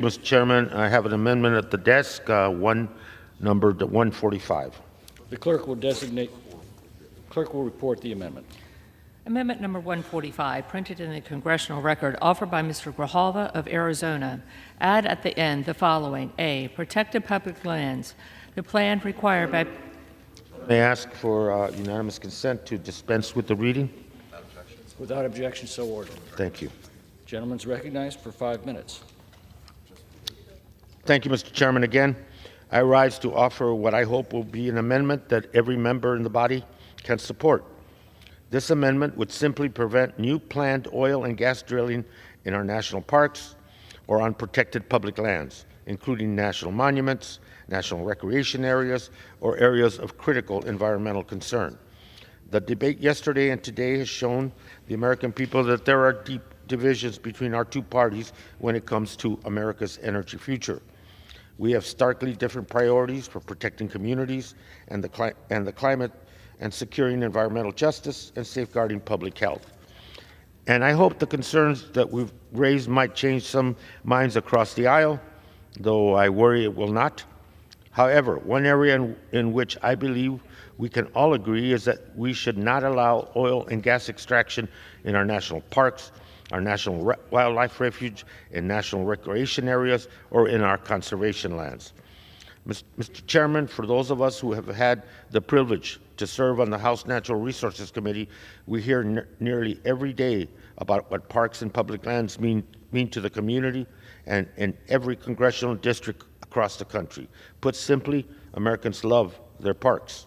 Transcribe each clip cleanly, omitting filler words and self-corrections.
Mr. Chairman, I have an amendment at the desk, numbered 145. The clerk will report the amendment. Amendment number 145, printed in the Congressional Record, offered by Mr. Grijalva of Arizona. Add at the end the following: A, protected public lands. The plan required by... May I ask for unanimous consent to dispense with the reading? Without objection, so ordered. Thank you. Gentleman's recognized for 5 minutes. Thank you, Mr. Chairman. Again, I rise to offer what I hope will be an amendment that every member in the body can support. This amendment would simply prevent new planned oil and gas drilling in our national parks or on protected public lands, including national monuments, national recreation areas, or areas of critical environmental concern. The debate yesterday and today has shown the American people that there are deep divisions between our two parties when it comes to America's energy future. We have starkly different priorities for protecting communities and the climate and securing environmental justice and safeguarding public health. And I hope the concerns that we've raised might change some minds across the aisle, though I worry it will not. However, one area in which I believe we can all agree is that we should not allow oil and gas extraction in our national parks, our national wildlife refuge, in national recreation areas, or in our conservation lands. Mr. Chairman, for those of us who have had the privilege to serve on the House Natural Resources Committee, we hear nearly every day about what parks and public lands mean to the community and in every congressional district across the country. Put simply, Americans love their parks.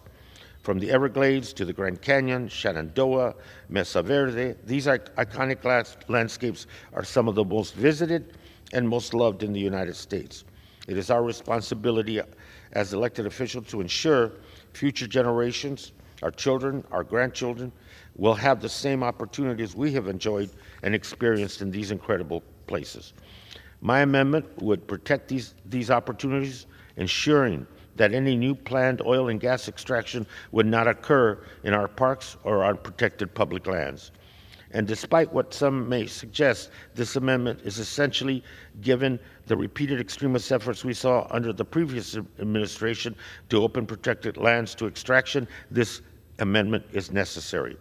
From the Everglades to the Grand Canyon, Shenandoah, Mesa Verde, these iconic landscapes are some of the most visited and most loved in the United States. It is our responsibility as elected officials to ensure future generations, our children, our grandchildren, will have the same opportunities we have enjoyed and experienced in these incredible places. My amendment would protect these opportunities, ensuring that any new planned oil and gas extraction would not occur in our parks or on protected public lands. And despite what some may suggest, this amendment is essentially, given the repeated extremist efforts we saw under the previous administration to open protected lands to extraction, this amendment is necessary.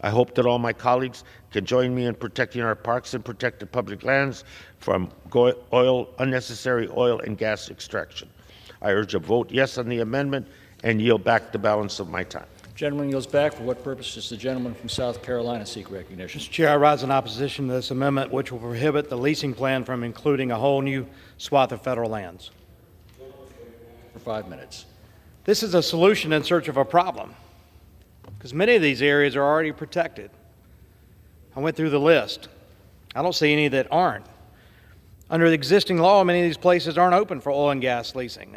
I hope that all my colleagues can join me in protecting our parks and protected public lands from unnecessary oil and gas extraction. I urge a vote yes on the amendment and yield back the balance of my time. Gentleman yields back. For what purpose does the gentleman from South Carolina seek recognition? Mr. Chair, I rise in opposition to this amendment, which will prohibit the leasing plan from including a whole new swath of federal lands. For 5 minutes. This is a solution in search of a problem, because many of these areas are already protected. I went through the list. I don't see any that aren't. Under the existing law, many of these places aren't open for oil and gas leasing.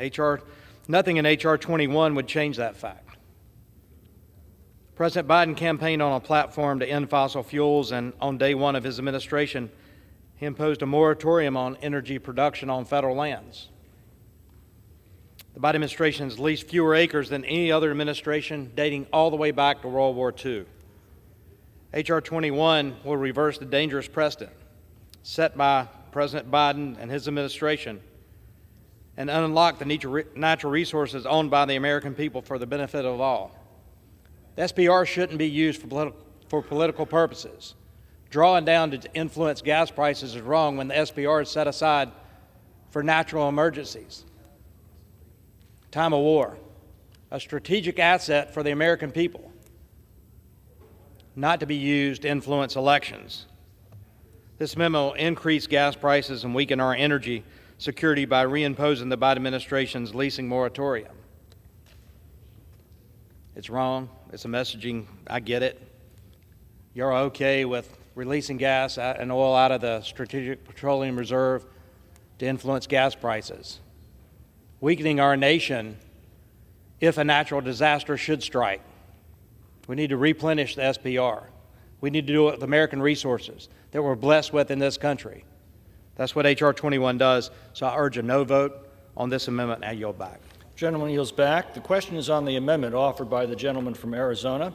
Nothing in H.R. 21 would change that fact. President Biden campaigned on a platform to end fossil fuels, and on day one of his administration, he imposed a moratorium on energy production on federal lands. The Biden administration has leased fewer acres than any other administration dating all the way back to World War II. H.R. 21 will reverse the dangerous precedent set by President Biden and his administration and unlock the natural resources owned by the American people for the benefit of all. The SPR shouldn't be used for political purposes. Drawing down to influence gas prices is wrong when the SPR is set aside for natural emergencies. Time of war, a strategic asset for the American people, not to be used to influence elections. This memo will increase gas prices and weaken our energy security by reimposing the Biden administration's leasing moratorium. It's wrong. It's a messaging. I get it. You're okay with releasing gas and oil out of the Strategic Petroleum Reserve to influence gas prices, weakening our nation if a natural disaster should strike. We need to replenish the SPR. We need to do it with American resources that we're blessed with in this country. That's what H.R. 21 does, so I urge a no vote on this amendment, and I yield back. Gentleman yields back. The question is on the amendment offered by the gentleman from Arizona.